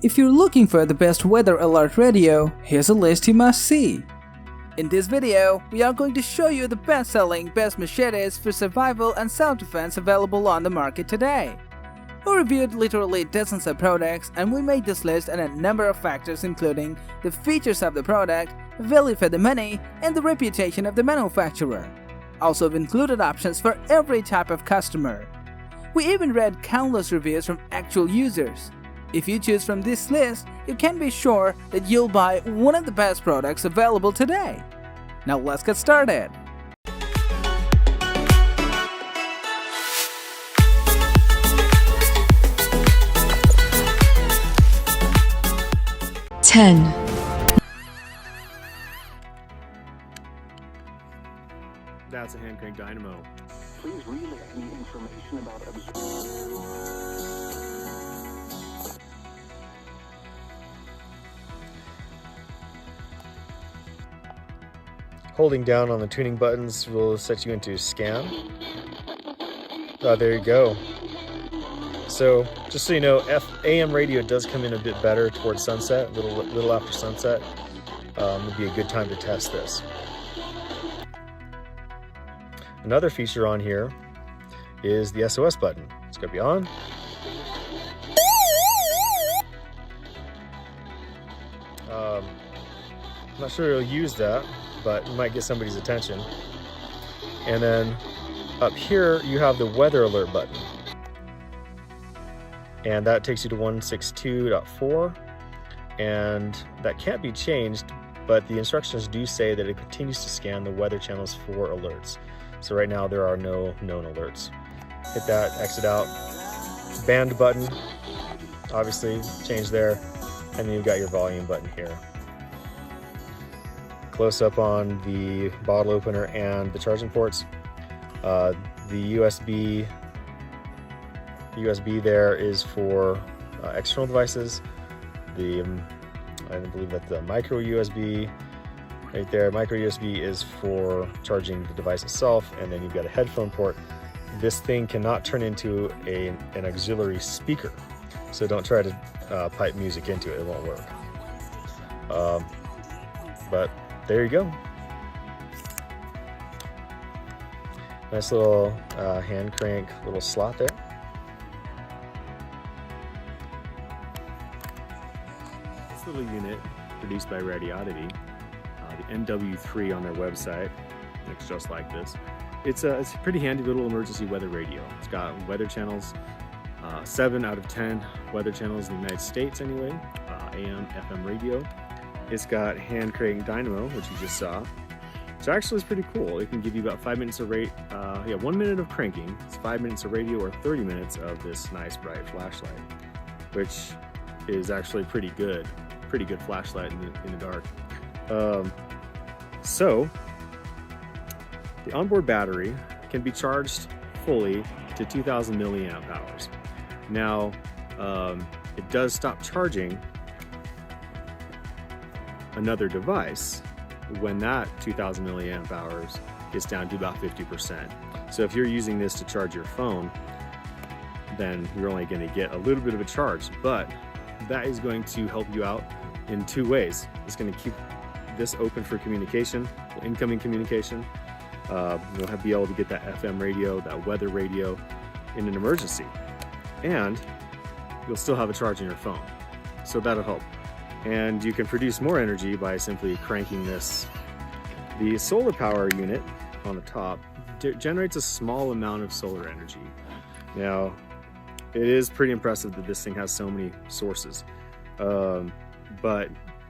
If you're looking for the best weather alert radio, here's a list you must see. In this video, we are going to show you the best-selling best machetes for survival and self-defense available on the market today. We reviewed literally dozens of products, and we made this list on a number of factors including the features of the product, value for the money, and the reputation of the manufacturer. Also, we've included options for every type of customer. We even read countless reviews from actual users. If you choose from this list, you can be sure that you'll buy one of the best products available today. Now let's get started. That's a hand crank dynamo. Please relay any information about Holding down on the tuning buttons will set you into scan. There you go. So just so you know, AM radio does come in a bit better towards sunset, little after sunset. Would be a good time to test this. Another feature on here is the SOS button. It's going to be on. I'm not sure you'll use that, but you might get somebody's attention. And then up here you have the weather alert button. And that takes you to 162.4, and that can't be changed, but the instructions do say that it continues to scan the weather channels for alerts. So right now there are no known alerts. Hit that, exit out. Band button, obviously change there, and then you've got your volume button here. Close up on the bottle opener and the charging ports. The USB there is for external devices. I believe that the micro USB right there, micro USB is for charging the device itself, and then you've got a headphone port. This thing cannot turn into an auxiliary speaker, so don't try to pipe music into it, it won't work. But there you go. Nice little hand crank little slot there. This little unit produced by Raddy the NW3 on their website. Looks just like this. It's a pretty handy little emergency weather radio. It's got weather channels, 7 out of 10 weather channels in the United States anyway, AM, FM radio. It's got hand crank dynamo, which you just saw. So actually it's pretty cool. It can give you about 5 minutes of 1 minute of cranking. It's 5 minutes of radio or 30 minutes of this nice bright flashlight, which is actually pretty good flashlight in the dark. So the onboard battery can be charged fully to 2,000 milliamp hours. Now it does stop charging another device when that 2,000 milliamp hours gets down to about 50%. So if you're using this to charge your phone, then you're only going to get a little bit of a charge, but that is going to help you out in two ways. It's going to keep this open for communication, incoming communication. You'll be able to get that FM radio, that weather radio in an emergency, and you'll still have a charge in your phone. So that'll help. And you can produce more energy by simply cranking this. The solar power unit on the top generates a small amount of solar energy. Now, it is pretty impressive that this thing has so many sources, but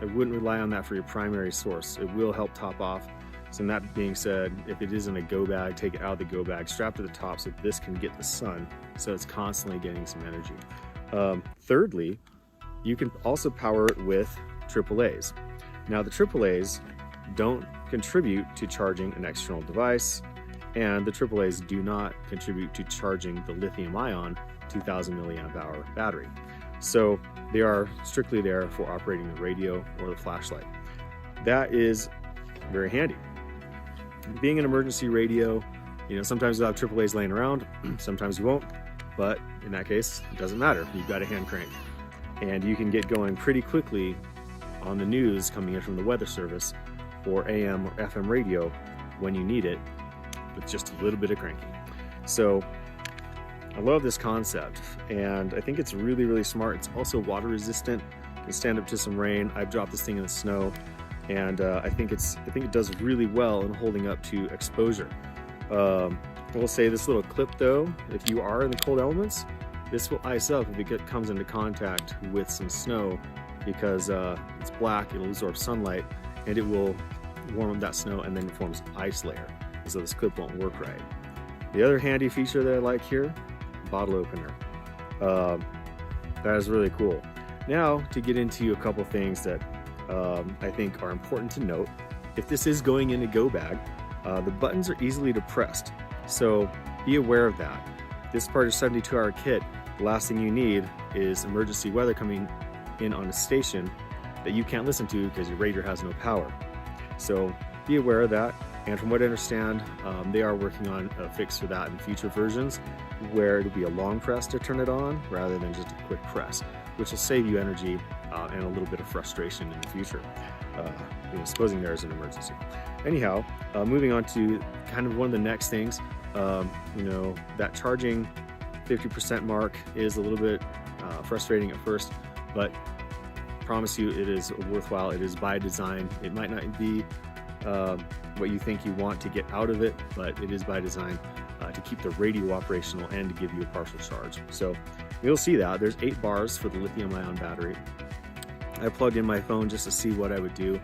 I wouldn't rely on that for your primary source. It will help top off. So that being said, if it is in a go bag, take it out of the go bag, strap to the top so this can get the sun, so it's constantly getting some energy. Thirdly, you can also power it with AAAs. Now the AAAs don't contribute to charging an external device, and the AAAs do not contribute to charging the lithium ion 2,000 milliamp hour battery. So they are strictly there for operating the radio or the flashlight. That is very handy. Being an emergency radio, sometimes you'll have AAAs laying around, sometimes you won't, but in that case, it doesn't matter. You've got a hand crank. and you can get going pretty quickly on the news coming in from the Weather Service or AM or FM radio when you need it with just a little bit of cranking. So I love this concept, and I think it's really, really smart. It's also water resistant, can stand up to some rain. I've dropped this thing in the snow, and I think it does really well in holding up to exposure. I will say this little clip though, if you are in the cold elements, this will ice up if it comes into contact with some snow, because it's black, it'll absorb sunlight, and it will warm up that snow, and then it forms ice layer, so this clip won't work right. The other handy feature that I like here, bottle opener. That is really cool. Now to get into a couple things that I think are important to note. If this is going in a go bag, the buttons are easily depressed, so be aware of that. This part of 72-hour kit, the last thing you need is emergency weather coming in on a station that you can't listen to because your radio has no power. So be aware of that. And from what I understand, they are working on a fix for that in future versions, where it'll be a long press to turn it on rather than just a quick press, which will save you energy and a little bit of frustration in the future, supposing there is an emergency. Anyhow, moving on to kind of one of the next things, that charging 50% mark is a little bit frustrating at first, but I promise you it is worthwhile. It is by design. It might not be what you think you want to get out of it, but it is by design to keep the radio operational and to give you a partial charge. So you'll see that there's 8 bars for the lithium-ion battery. I plugged in my phone just to see what I would do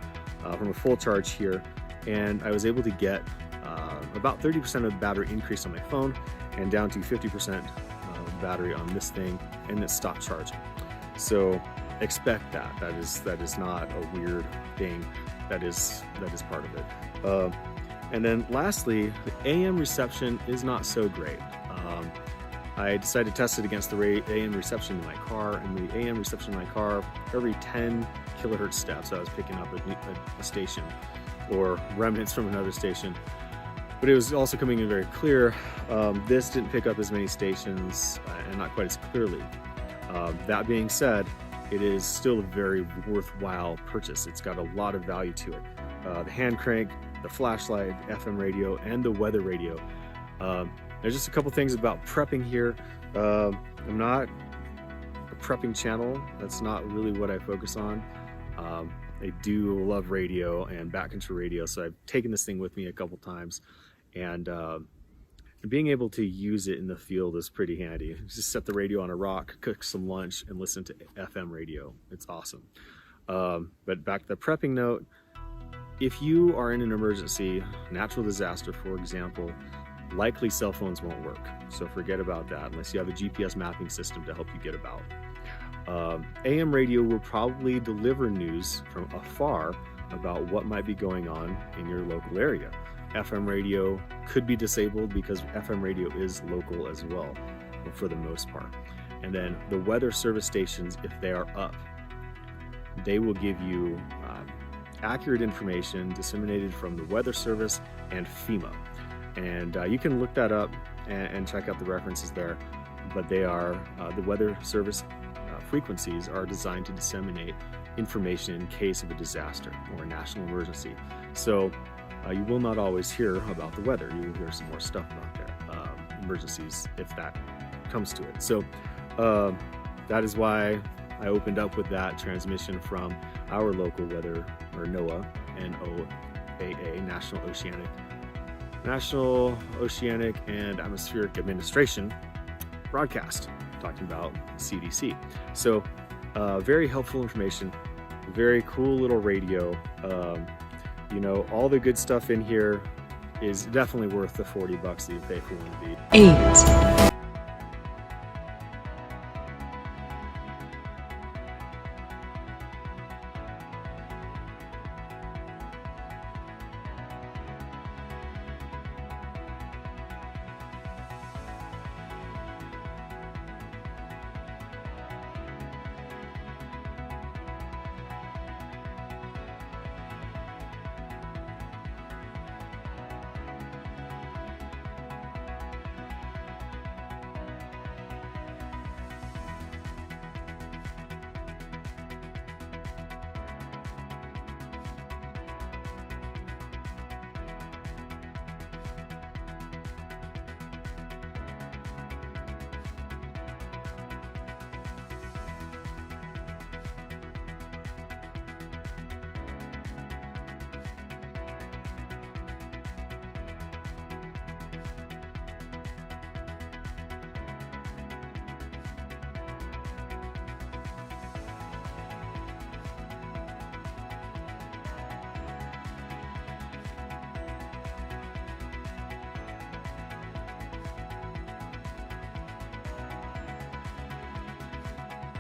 from a full charge here, and I was able to get about 30% of the battery increase on my phone and down to 50% battery on this thing, and it stopped charging. So expect that. That is not a weird thing. That is part of it. And then lastly, the AM reception is not so great. I decided to test it against the AM reception in my car, and the AM reception in my car, every 10 kilohertz steps I was picking up a station or remnants from another station, but it was also coming in very clear. This didn't pick up as many stations and not quite as clearly. That being said, it is still a very worthwhile purchase. It's got a lot of value to it. The hand crank, the flashlight, FM radio, and the weather radio. There's just a couple things about prepping here. I'm not a prepping channel. That's not really what I focus on. I do love radio and backcountry radio, so I've taken this thing with me a couple times, and being able to use it in the field is pretty handy. Just set the radio on a rock, cook some lunch, and listen to FM radio. It's awesome. But back to the prepping note, if you are in an emergency, natural disaster, for example, likely cell phones won't work. So forget about that unless you have a GPS mapping system to help you get about. AM radio will probably deliver news from afar about what might be going on in your local area. FM radio could be disabled because FM radio is local as well, for the most part. And then the weather service stations, if they are up, they will give you accurate information disseminated from the Weather Service and FEMA. And you can look that up and check out the references there. But they are, the Weather Service frequencies are designed to disseminate information in case of a disaster or a national emergency. So you will not always hear about the weather. You will hear some more stuff about that, emergencies, if that comes to it. So that is why I opened up with that transmission from our local weather, or NOAA, NOAA, National Oceanic and Atmospheric Administration broadcast, talking about CDC. So very helpful information, very cool little radio. All the good stuff in here is definitely worth the $40 that you pay for one of these. 8.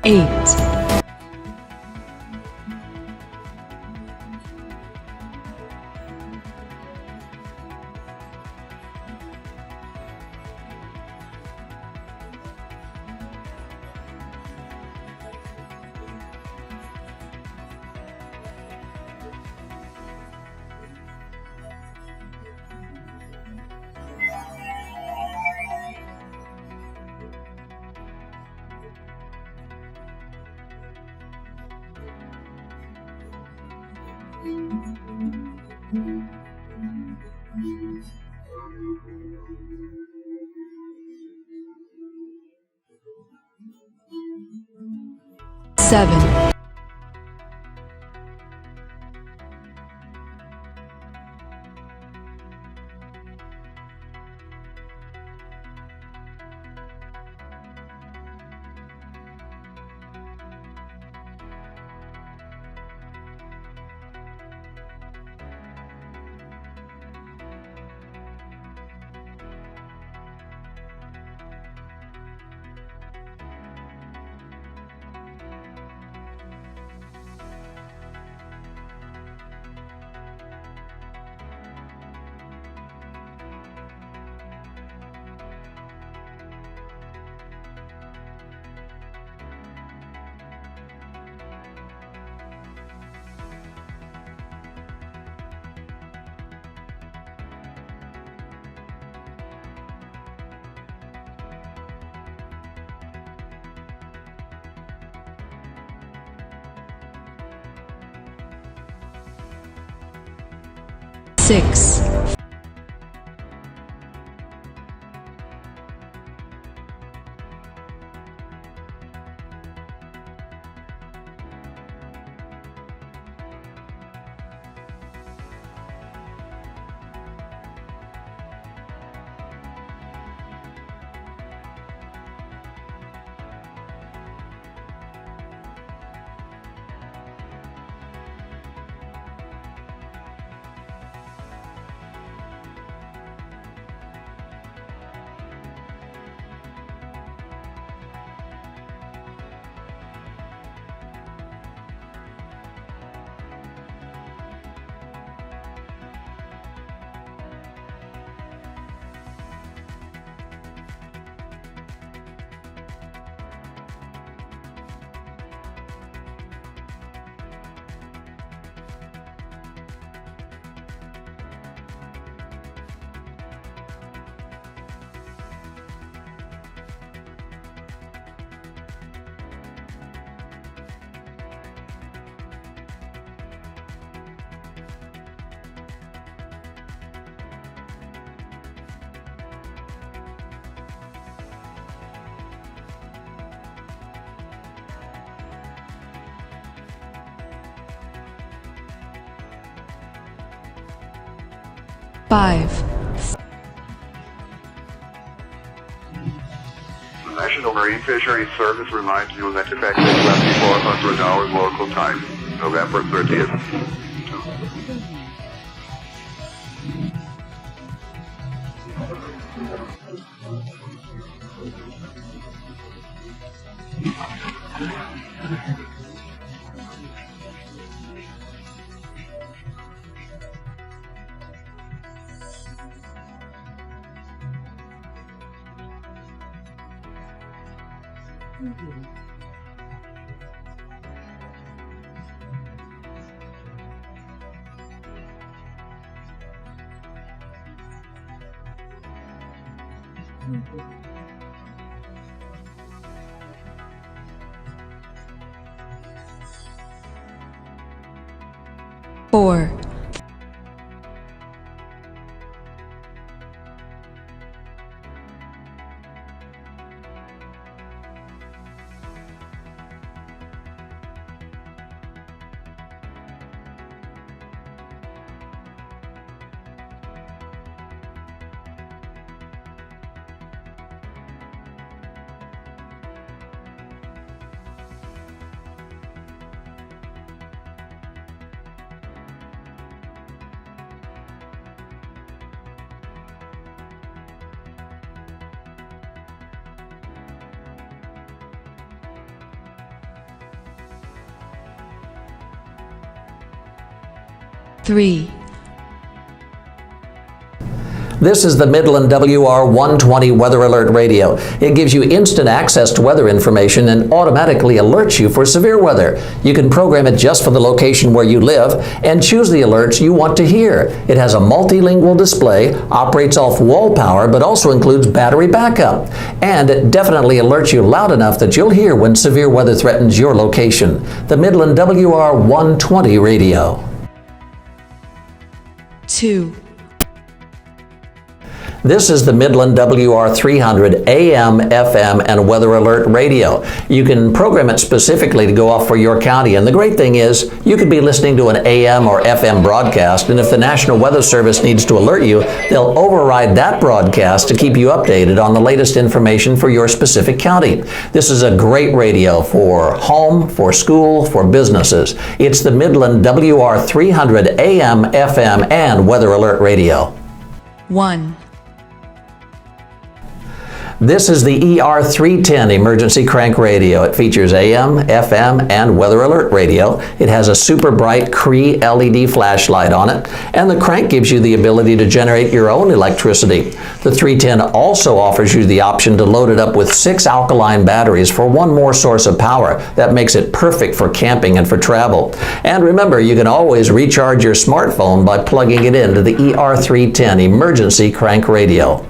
8, 7, 6, 5, National Marine Fisheries Service reminds you that effective $2400 local time, November 30th. four, 3. This is the Midland WR120 Weather Alert Radio. It gives you instant access to weather information and automatically alerts you for severe weather. You can program it just for the location where you live and choose the alerts you want to hear. It has a multilingual display, operates off wall power, but also includes battery backup. And it definitely alerts you loud enough that you'll hear when severe weather threatens your location. The Midland WR120 Radio. 2. This is the Midland WR300 AM, FM, and Weather Alert Radio. You can program it specifically to go off for your county, and the great thing is you could be listening to an AM or FM broadcast, and if the National Weather Service needs to alert you, they'll override that broadcast to keep you updated on the latest information for your specific county. This is a great radio for home, for school, for businesses. It's the Midland WR300 AM, FM, and Weather Alert Radio. 1. This is the ER310 Emergency Crank Radio. It features AM, FM, and Weather Alert Radio. It has a super bright Cree LED flashlight on it, and the crank gives you the ability to generate your own electricity. The 310 also offers you the option to load it up with 6 alkaline batteries for one more source of power. That makes it perfect for camping and for travel. And remember, you can always recharge your smartphone by plugging it into the ER310 Emergency Crank Radio.